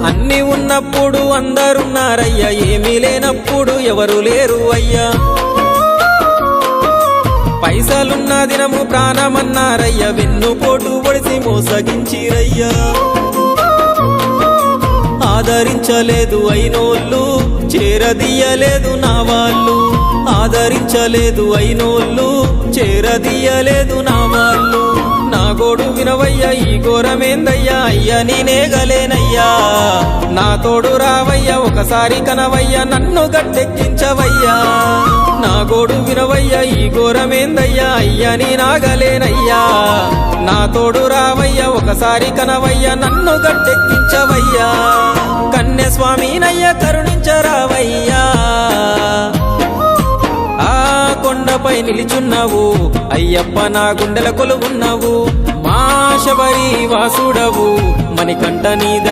అన్ని ఉన్నప్పుడు అందరున్నారయ్యా, ఏమీ లేనప్పుడు ఎవరు లేరు అయ్యా. పైసలున్న దినము ప్రాణమన్నారయ్యా, వెన్నుపోటు పొడిసి మోసగించిరయ్యా. ఆదరించలేదు అయినోళ్ళు, చేరదీయలేదు నా వాళ్ళు. ఆదరించలేదు అయినోళ్ళు, చేరదీయలేదు నా వాళ్ళు. నా గోడు వినవయ్యా, ఈ ఘోరమేందయ్యా, అయ్యా నేనేగలేనయ్యా. నా తోడు రావయ్యా, ఒకసారి కనవయ్యా, నన్ను గట్టెక్కించవయ్యా. నా గోడు వినవయ్యా, ఈ ఘోరమేందయ్యా, అయ్యా నేనాగలేనయ్యా. నా తోడు రావయ్యా, ఒకసారి కనవయ్యా, నన్ను గట్టెక్కించవయ్యా. కన్యస్వామినయ్యా కరుణించరావయ్యా. ఆ కొండపై నిలిచున్నావు అయ్యప్ప, నా గుండెల కొలువున్నావు. మా శబరి వాసుడవు, మణికంఠ నీ